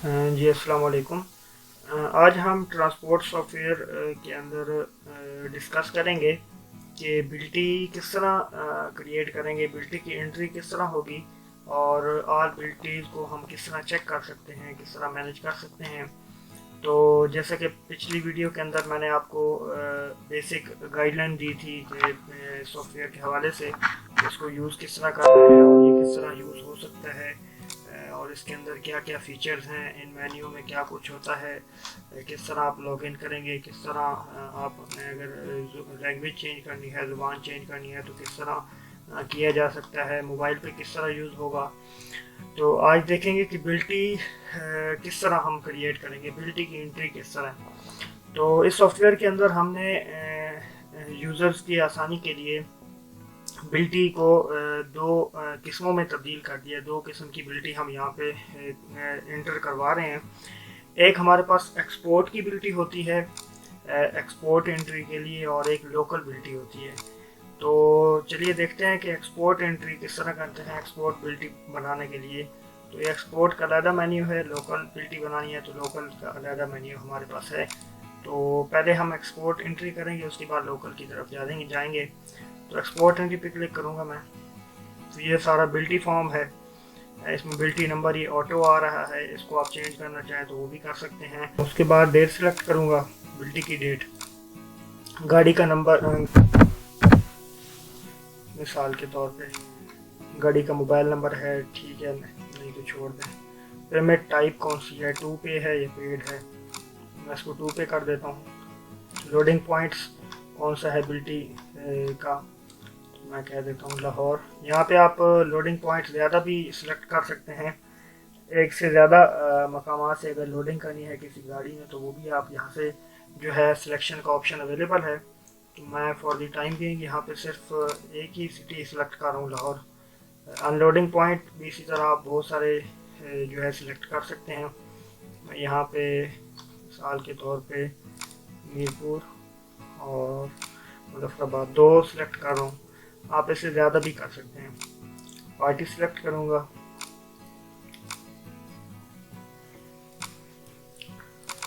जी अस्सलाम वालेकुम। आज हम ट्रांसपोर्ट सॉफ्टवेयर के अंदर डिस्कस करेंगे कि बिल्टी किस तरह क्रिएट करेंगे, बिल्टी की एंट्री किस तरह होगी और ऑल बिल्टीज़ को हम किस तरह चेक कर सकते हैं, किस तरह मैनेज कर सकते हैं। तो जैसे कि पिछली वीडियो के अंदर मैंने आपको बेसिक गाइडलाइन दी थी कि सॉफ्टवेयर के हवाले से इसको यूज़ किस तरह करना है और ये किस तरह यूज़ हो सकता है, और इसके अंदर क्या क्या फ़ीचर्स हैं, इन मेन्यू में क्या कुछ होता है, किस तरह आप लॉगिन करेंगे, किस तरह आप अपने अगर लैंग्वेज चेंज करनी है, ज़ुबान चेंज करनी है तो किस तरह किया जा सकता है, मोबाइल पे किस तरह यूज़ होगा। तो आज देखेंगे कि बिल्टी किस तरह हम क्रिएट करेंगे, बिल्टी की एंट्री किस तरह। तो इस सॉफ्टवेयर के अंदर हमने यूज़र्स की आसानी के लिए बिल्टी को दो किस्मों में तब्दील कर दिया। दो किस्म की बिल्टी हम यहाँ पे इंटर करवा रहे हैं। एक हमारे पास एक्सपोर्ट की बिल्टी होती है एक्सपोर्ट एंट्री के लिए, और एक लोकल बिल्टी होती है। तो चलिए देखते हैं कि एक्सपोर्ट एंट्री किस तरह करते हैं एक्सपोर्ट बिल्टी बनाने के लिए। तो ये एक्सपोर्ट का अलहदा मेन्यू है, लोकल बिल्टी बनानी है तो लोकल का अलहदा मेन्यू हमारे पास है। तो पहले हम एक्सपोर्ट एंट्री करेंगे, उसके बाद लोकल की तरफ जाएंगे। तो एक्सपोर्ट एंट्री पे क्लिक करूँगा मैं। तो ये सारा बिल्टी फॉर्म है, इसमें बिल्टी नंबर ये ऑटो आ रहा है, इसको आप चेंज करना चाहें तो वो भी कर सकते हैं। उसके बाद डेट सेलेक्ट करूँगा, बिल्टी की डेट, गाड़ी का नंबर, मिसाल के तौर पे गाड़ी का मोबाइल नंबर है, ठीक है, नहीं तो छोड़ दें। पेमेंट टाइप कौन सी है, टू पे है या पेड है, मैं इसको टू पे कर देता हूँ। लोडिंग पॉइंट्स कौन सा है बिल्टी का, तो मैं कह देता हूँ लाहौर। यहाँ पे आप लोडिंग पॉइंट ज़्यादा भी सिलेक्ट कर सकते हैं, एक से ज़्यादा मकामात से अगर लोडिंग करनी है किसी गाड़ी में तो वो भी आप यहाँ से जो है सिलेक्शन का ऑप्शन अवेलेबल है। तो मैं फॉर द टाइम बिंग यहाँ पे सिर्फ एक ही सिटी सिलेक्ट कर रहा हूँ, लाहौर। अनलोडिंग पॉइंट भी इसी तरह आप बहुत सारे जो है सिलेक्ट कर सकते हैं। मैं यहाँ पे मिसाल के तौर पे मीरपुर और मुजफ्फराबाद दो सिलेक्ट कर रहा हूँ, आप इससे ज़्यादा भी कर सकते हैं। पार्टी सिलेक्ट करूँगा,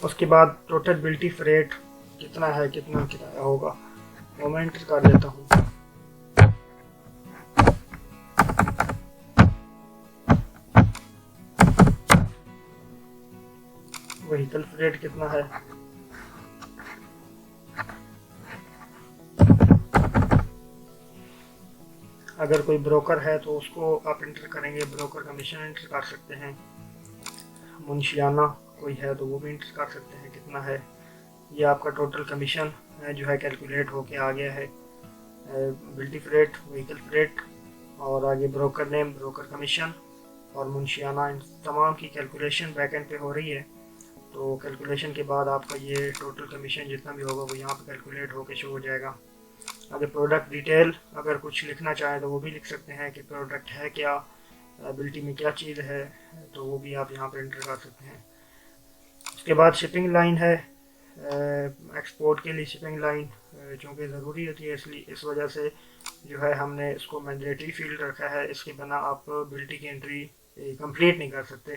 उसके बाद टोटल बिल्टी फ्रेट कितना है, कितना किराया होगा वो मैं एंटर कर देता हूँ। व्हीकल फ्रेट कितना है, अगर कोई ब्रोकर है तो उसको आप इंटर करेंगे, ब्रोकर कमीशन इंटर कर सकते हैं। मुंशियाना कोई है तो वो भी इंटर कर सकते हैं कितना है। ये आपका टोटल कमीशन जो है कैलकुलेट होके आ गया है, बिल्टी फ्रेट, व्हीकल फ्रेट और आगे ब्रोकर नेम, ब्रोकर कमीशन और मुंशियाना, इन तमाम की कैलकुलेशन बैकएंड पे हो रही है। तो कैलकुलेशन के बाद आपका ये टोटल कमीशन जितना भी होगा वो यहाँ पे कैलकुलेट होके शो हो जाएगा। आगे प्रोडक्ट डिटेल अगर कुछ लिखना चाहें तो वो भी लिख सकते हैं कि प्रोडक्ट है क्या, बिल्टी में क्या चीज़ है, तो वो भी आप यहाँ पर एंटर कर सकते हैं। उसके बाद शिपिंग लाइन है, एक्सपोर्ट के लिए शिपिंग लाइन चूँकि ज़रूरी होती है, इसलिए इस वजह से जो है हमने इसको मैंडेटरी फील्ड रखा है, इसके बिना आप बिल्टी की एंट्री कंप्लीट नहीं कर सकते।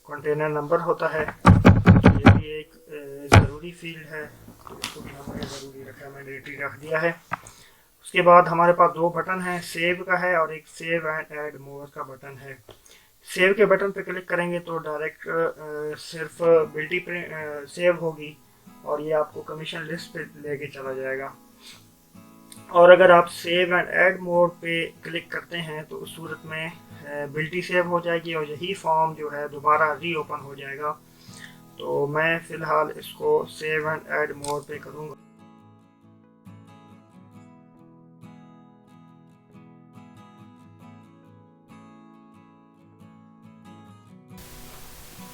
कंटेनर नंबर होता है, तो ये भी एक ज़रूरी फील्ड है, तो इसको भी हमने ज़रूरी रखा है, मैंडेटरी रख दिया है। उसके बाद हमारे पास दो बटन हैं, सेव का है और एक सेव एंड ऐड मोर का बटन है। सेव के बटन पे क्लिक करेंगे तो डायरेक्ट सिर्फ बिल्टी सेव होगी और ये आपको कमीशन लिस्ट पे लेके चला जाएगा। और अगर आप सेव एंड ऐड मोड पे क्लिक करते हैं तो उस सूरत में बिल्टी सेव हो जाएगी और यही फॉर्म जो है दोबारा रीओपन हो जाएगा। तो मैं फ़िलहाल इसको सेव एंड ऐड मोड पे करूँगा।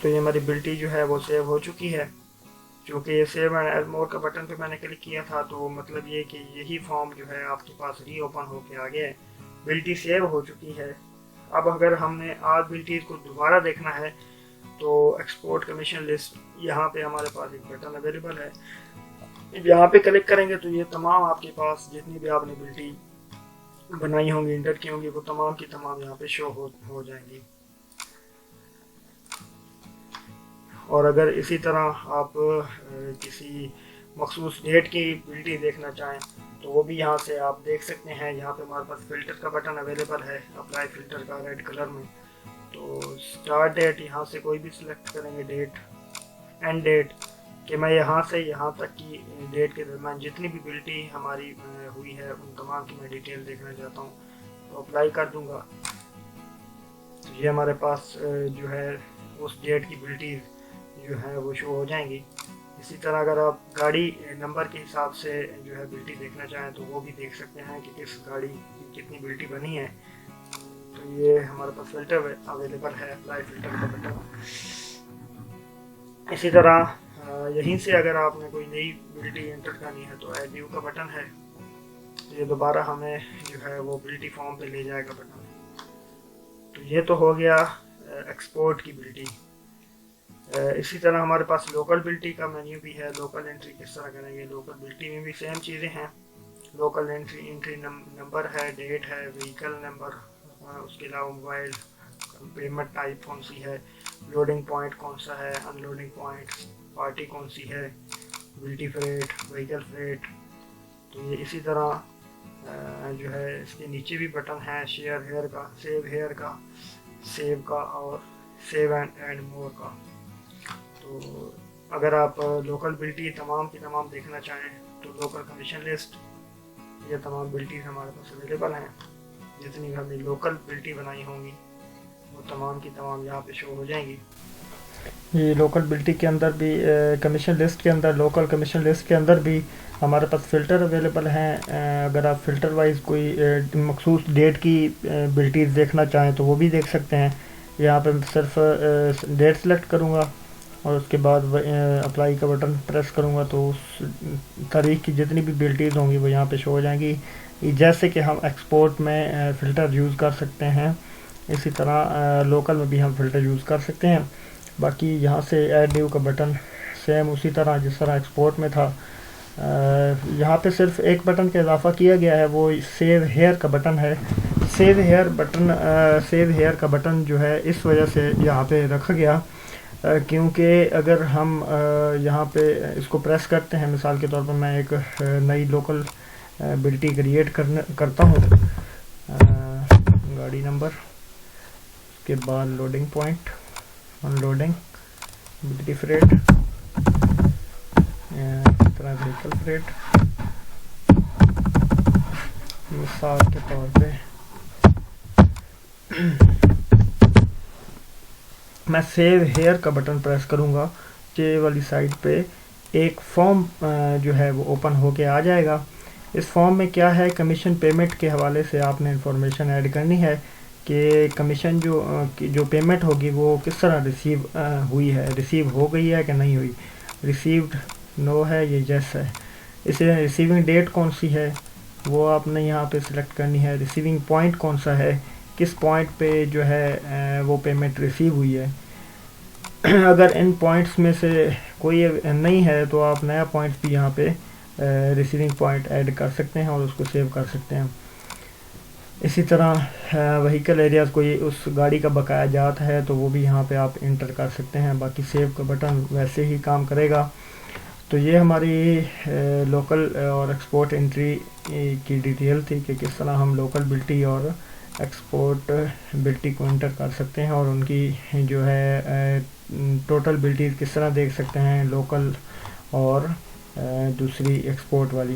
तो ये हमारी बिल्टी जो है वो सेव हो चुकी है। क्योंकि ये सेव एंड ऐड मोर का बटन पे मैंने क्लिक किया था तो मतलब ये कि यही फॉर्म जो है आपके पास रीओपन होके आ गया है, बिल्टी सेव हो चुकी है। अब अगर हमने आज बिल्टीज को दोबारा देखना है तो एक्सपोर्ट कमीशन लिस्ट, यहाँ पे हमारे पास एक बटन अवेलेबल है, यहाँ पे क्लिक करेंगे तो ये तमाम आपके पास जितनी भी आपने बिल्टी बनाई होंगी, इंटर की होंगी, वो तमाम की तमाम यहाँ पे शो हो जाएंगी। اور اگر اسی طرح آپ کسی مخصوص ڈیٹ کی بلٹی دیکھنا چاہیں تو وہ بھی یہاں سے آپ دیکھ سکتے ہیں. یہاں پہ ہمارے پاس فلٹر کا بٹن اویلیبل ہے, اپلائی فلٹر کا ریڈ کلر میں. تو اسٹارٹ ڈیٹ یہاں سے کوئی بھی سلیکٹ کریں گے, ڈیٹ, اینڈ ڈیٹ, کہ میں یہاں سے یہاں تک کی ڈیٹ کے درمیان جتنی بھی بلٹی ہماری ہوئی ہے ان تمام کی میں ڈیٹیل دیکھنا چاہتا ہوں. تو اپلائی کر دوں گا. تو یہ ہمارے پاس جو ہے اس ڈیٹ کی بلٹیز جو ہے وہ شو ہو جائیں گی. اسی طرح اگر آپ گاڑی نمبر کے حساب سے جو ہے بلٹی دیکھنا چاہیں تو وہ بھی دیکھ سکتے ہیں کہ کس گاڑی کی کتنی بلٹی بنی ہے. تو یہ ہمارے پاس فلٹر اویلیبل ہے, اپلائی فلٹر کا بٹن. اسی طرح یہیں سے اگر آپ نے کوئی نئی بلٹی انٹر کرنی ہے تو ایڈ نیو کا بٹن ہے. یہ دوبارہ ہمیں جو ہے وہ بلٹی فارم پہ لے جائے گا بٹن. تو یہ تو ہو گیا ایکسپورٹ کی بلٹی. اسی طرح ہمارے پاس لوکل بلٹی کا مینیو بھی ہے. لوکل انٹری کس طرح کریں گے؟ لوکل بلٹی میں بھی سیم چیزیں ہیں. لوکل انٹری نمبر ہے, ڈیٹ ہے, وہیکل نمبر, اس کے علاوہ موبائل, پیمنٹ ٹائپ کون سی ہے, لوڈنگ پوائنٹ کون سا ہے, ان لوڈنگ پوائنٹ, پارٹی کون سی ہے, بلٹی فریٹ, وہیکل فریٹ. تو یہ اسی طرح جو ہے اس کے نیچے بھی بٹن ہے شیئر ہیئر کا, سیو ہیئر کا, سیو کا, اور سیو اینڈ مور کا. تو اگر آپ لوکل بلٹی تمام کی تمام دیکھنا چاہیں تو لوکل کمیشن لسٹ, یہ تمام بلٹیز ہمارے پاس اویلیبل ہیں. جتنی بھی ہم نے لوکل بلٹی بنائی ہوں گی وہ تمام کی تمام یہاں پہ شو ہو جائیں گی. یہ لوکل بلٹی کے اندر بھی کمیشن لسٹ کے اندر, لوکل کمیشن لسٹ کے اندر بھی ہمارے پاس فلٹر اویلیبل ہیں. اگر آپ فلٹر وائز کوئی مخصوص ڈیٹ کی بلٹیز دیکھنا چاہیں تو وہ بھی دیکھ سکتے ہیں. یہاں پہ صرف ڈیٹ سلیکٹ کروں گا اور اس کے بعد اپلائی کا بٹن پریس کروں گا تو اس تاریخ کی جتنی بھی بلٹیز ہوں گی وہ یہاں پہ شو ہو جائیں گی. جیسے کہ ہم ایکسپورٹ میں فلٹر یوز کر سکتے ہیں اسی طرح لوکل میں بھی ہم فلٹر یوز کر سکتے ہیں. باقی یہاں سے ایڈ نیو کا بٹن سیم اسی طرح جس طرح ایکسپورٹ میں تھا. یہاں پہ صرف ایک بٹن کا اضافہ کیا گیا ہے, وہ سیو ہیئر کا بٹن ہے. سیو ہیئر کا بٹن جو ہے اس وجہ سے یہاں پہ رکھا گیا کیونکہ اگر ہم یہاں پہ اس کو پریس کرتے ہیں, مثال کے طور پر میں ایک نئی لوکل بلٹی کریٹ کرتا ہوں, گاڑی نمبر, اس کے بعد لوڈنگ پوائنٹ, ان لوڈنگ, بلٹی فریٹ, اس طرح وہیکل فریٹ. مثال کے طور پہ میں سیو ہیئر کا بٹن پریس کروں گا, یہ والی سائڈ پہ ایک فارم جو ہے وہ اوپن ہو کے آ جائے گا. اس فارم میں کیا ہے, کمیشن پیمنٹ کے حوالے سے آپ نے انفارمیشن ایڈ کرنی ہے کہ کمیشن جو پیمنٹ ہوگی وہ کس طرح ریسیو ہوئی ہے, ریسیو ہو گئی ہے کہ نہیں ہوئی. ریسیوڈ نو ہے, یہ یس ہے. اسے ریسیونگ ڈیٹ کون سی ہے وہ آپ نے یہاں پہ سلیکٹ کرنی ہے. ریسیونگ پوائنٹ کون سا ہے, کس پوائنٹ پہ جو ہے وہ پیمنٹ ریسیو ہوئی ہے. اگر ان پوائنٹس میں سے کوئی نہیں ہے تو آپ نیا پوائنٹ بھی یہاں پہ ریسیونگ پوائنٹ ایڈ کر سکتے ہیں اور اس کو سیو کر سکتے ہیں. اسی طرح وہیکل ایریاز کوئی اس گاڑی کا بقایا جات ہے تو وہ بھی یہاں پہ آپ انٹر کر سکتے ہیں. باقی سیو کا بٹن ویسے ہی کام کرے گا. تو یہ ہماری لوکل اور ایکسپورٹ انٹری کی ڈیٹیل تھی کہ کس طرح ہم لوکل بلٹی اور ایکسپورٹ بلٹی کو انٹر کر سکتے ہیں اور ان کی جو ہے ٹوٹل بلٹیز کس طرح دیکھ سکتے ہیں, لوکل اور دوسری ایکسپورٹ والی.